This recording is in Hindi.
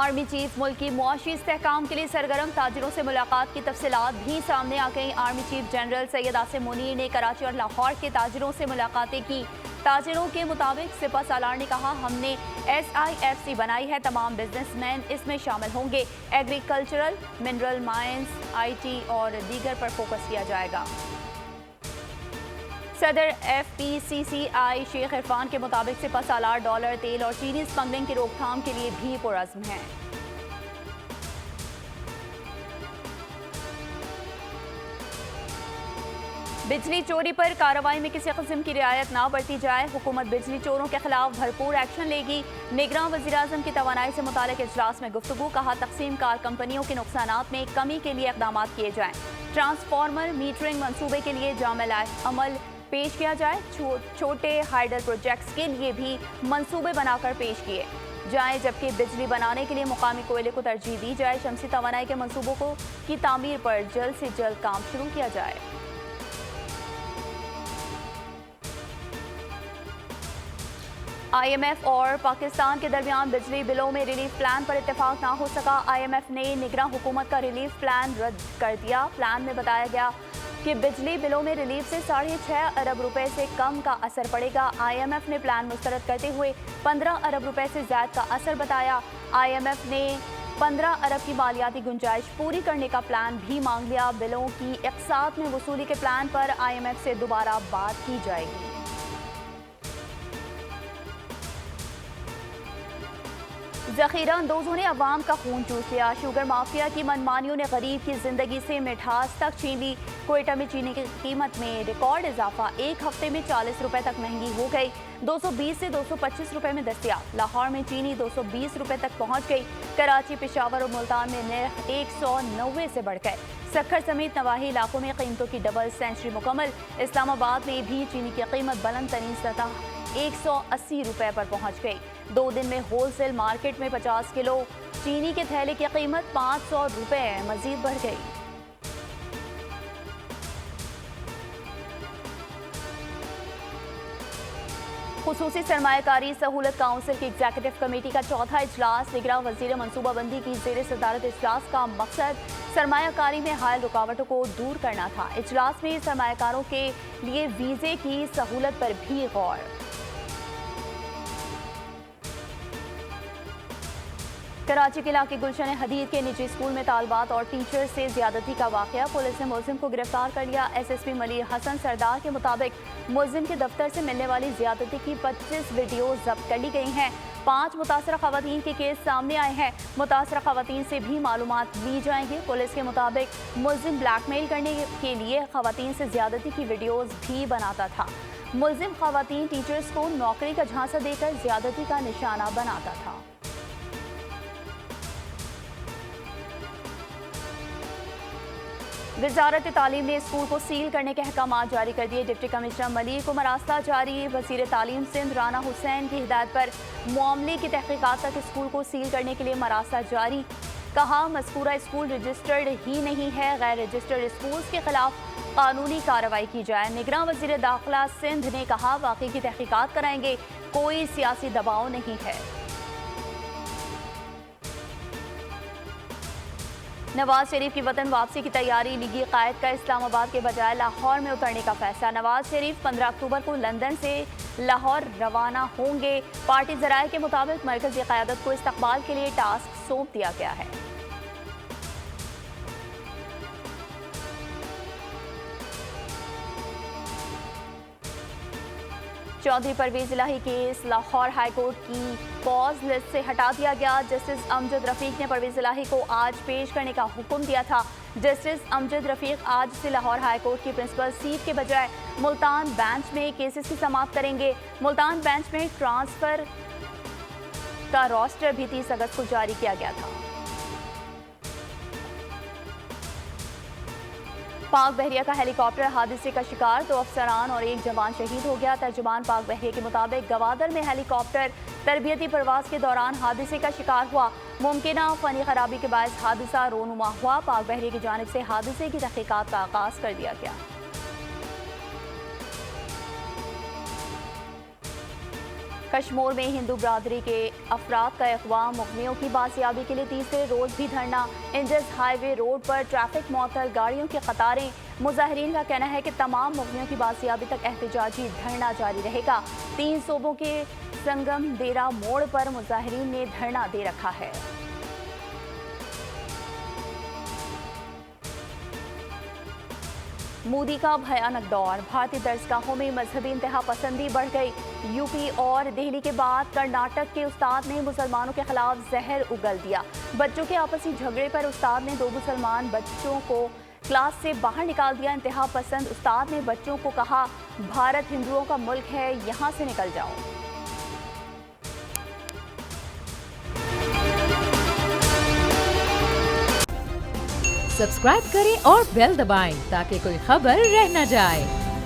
आर्मी चीफ मुल्क की मुआशी इस्तेहकाम के लिए सरगर्म, ताजिरों से मुलाकात की तफसीलात भी सामने आ गई। Army chief general Syed Asim Munir ने कराची और लाहौर के ताजिरों से मुलाकातें की। ताजिरों के मुताबिक सिपा सालार ने कहा, हमने SIFC बनाई है, तमाम बिजनेसमैन इसमें शामिल होंगे। एग्रीकल्चरल, मिनरल माइंस, IT और दीगर पर फोकस किया जाएगा। सदर FPCCI शेख इरफान के मुताबिक सिपा सालार डॉलर, तेल और चीनी स्मगलिंग की रोकथाम के लिए भी पुरअज़्म है। बिजली चोरी पर कार्रवाई में किसी किस्म की रियायत ना बरती जाए। हुकूमत बिजली चोरों के खिलाफ भरपूर एक्शन लेगी। निगरान वज़ीर-ए-आज़म की तवानाई से मुताल्लिक़ इजलास में गुफ्तगू, कहा तकसीम कार कंपनियों के नुकसानात में कमी के लिए इक़दाम किए जाएं। ट्रांसफार्मर मीटरिंग मनसूबे के लिए जामिल अमल पेश किया जाए। छोटे हाइडल प्रोजेक्ट्स के लिए भी मंसूबे बनाकर पेश किए जाएं, जबकि बिजली बनाने के लिए मुकामी कोयले को तरजीह दी जाए। शमसी तवानाई के मंसूबों की तामीर पर जल्द से जल्द काम शुरू किया जाए। IMF और पाकिस्तान के दरमियान बिजली बिलों में रिलीफ प्लान पर इत्तेफाक ना हो सका। IMF ने निगरान हुकूमत का रिलीफ प्लान रद्द कर दिया। प्लान में बताया गया कि बिजली बिलों में रिलीफ से 6.5 अरब रुपए से कम का असर पड़ेगा। IMF ने प्लान मुस्तरद करते हुए 15 अरब रुपए से ज्यादा का असर बताया। IMF ने 15 अरब की मालियाती गुंजाइश पूरी करने का प्लान भी मांग लिया। बिलों की इक़सात में वसूली के प्लान पर IMF से दोबारा बात की जाएगी। ज़ख़ीरा अंदोज़ों ने अवाम का खून चूस लिया। शुगर माफिया की मनमानियों ने गरीब की जिंदगी से मिठास तक छीन ली। कोयटा में चीनी की कीमत में रिकॉर्ड इजाफा, एक हफ्ते में 40 रुपए तक महंगी हो गई। 220 से 225 रुपए में दस्तियाब। लाहौर में चीनी 220 रुपए तक पहुंच गई। कराची, पेशावर और मुल्तान में नर्ख 190 से बढ़ गए। सक्खर समेत नवाही इलाकों में कीमतों की डबल सेंचुरी मुकम्मल। इस्लामाबाद में भी चीनी की कीमत बुलंद तरीन सतह 180 रुपए पर पहुंच गई। 2 दिन में होलसेल मार्केट में 50 किलो चीनी के थैले की कीमत 500 रुपए मजीद बढ़ गई। खुसूसी सरमायाकारी सहूलत काउंसिल की एग्जीक्यूटिव कमेटी का चौथा इजलास। निगरान वजीर मनसूबाबंदी की ज़ेर सदारत इजलास का मकसद सरमायाकारी में हायल रुकावटों को दूर करना था। इजलास में सरमायाकारों के लिए वीज़े की सहूलत पर भी गौर। कराची के इलाके गुलशन हदीद के निजी स्कूल में तालबात और टीचर से ज्यादती का वाकया। पुलिस ने मुलजिम को गिरफ्तार कर लिया। SSP मलिर हसन सरदार के मुताबिक मुलजिम के दफ्तर से मिलने वाली ज्यादती की 25 वीडियो जब्त कर ली गई हैं। 5 मुतासरा खवातीन के केस सामने आए हैं। मुतासरा खवातीन से भी मालूमात ली जाएंगी। पुलिस के मुताबिक मुलजिम ब्लैकमेल करने के लिए खवातीन से ज्यादती की वीडियोज भी बनाता था। मुलजिम खवातीन टीचर्स को नौकरी का झांसा देकर ज्यादती का निशाना बनाता था। वजारत तालीम ने स्कूल को सील करने के अहकामात जारी कर दिए। डिप्टी कमिश्नर मलिर को मरास्ता जारी। वज़ीर तालीम सिंध राना हुसैन की हिदायत पर मामले की तहकीकात तक स्कूल को सील करने के लिए मरास्ता जारी। कहा, मज़कूरा स्कूल रजिस्टर्ड ही नहीं है, गैर रजिस्टर्ड स्कूल के खिलाफ कानूनी कार्रवाई की जाए। निगरान वज़ीर दाखिला सिंध ने कहा, वाक़ई की तहकीकात कराएंगे, कोई सियासी दबाव नहीं है। नवाज शरीफ की वतन वापसी की तैयारी। लीगी कायद का इस्लामाबाद के बजाय लाहौर में उतरने का फैसला। नवाज शरीफ 15 अक्टूबर को लंदन से लाहौर रवाना होंगे। पार्टी ज़राए के मुताबिक मरकज़ी क़यादत को इस्तक़बाल के लिए टास्क सौंप दिया गया है। चौधरी परवेज इलाही केस लाहौर हाईकोर्ट की पॉज लिस्ट से हटा दिया गया। जस्टिस अमजद रफीक ने परवेज इलाही को आज पेश करने का हुक्म दिया था। जस्टिस अमजद रफीक आज से लाहौर हाईकोर्ट की प्रिंसिपल सीट के बजाय मुल्तान बेंच में केसेस की समाप्त करेंगे। मुल्तान बेंच में ट्रांसफर का रोस्टर भी 30 अगस्त को जारी किया गया था। पाक बहरिया का हेलीकॉप्टर हादसे का शिकार, 2 अफसरान और 1 जवान शहीद हो गया। तर्जुमान पाक बहरिया के मुताबिक गवादर में हेलीकॉप्टर तरबियती परवाज के दौरान हादसे का शिकार हुआ। मुमकिना फनी खराबी के बायस हादसा रोनुमा हुआ। पाक बहरिया की जानिब से हादसे की तहकीकात का आगाज कर दिया गया। कश्मीर में हिंदू बरादरी के अफराद का अक़वाम मुग़नियों की बाजियाबी के लिए तीसरे रोज़ भी धरना। इंडस हाईवे रोड पर ट्रैफिक मअतल, गाड़ियों की कतारें। मुजाहिरीन का कहना है कि तमाम मुग़नियों की बाजियाबी तक एहतजाजी धरना जारी रहेगा। 3 सूबों के संगम देरा मोड़ पर मुजाहिरीन ने धरना दे रखा है। मोदी का भयानक दौर, भारतीय दरसगाहों में मजहबी इंतहा पसंदी बढ़ गई। यूपी और दिल्ली के बाद कर्नाटक के उस्ताद ने मुसलमानों के खिलाफ जहर उगल दिया। बच्चों के आपसी झगड़े पर उस्ताद ने 2 मुसलमान बच्चों को क्लास से बाहर निकाल दिया। इंतहा पसंद उस्ताद ने बच्चों को कहा, भारत हिंदुओं का मुल्क है, यहाँ से निकल जाओ। सब्सक्राइब करें और बेल दबाएं ताकि कोई खबर रह न जाए।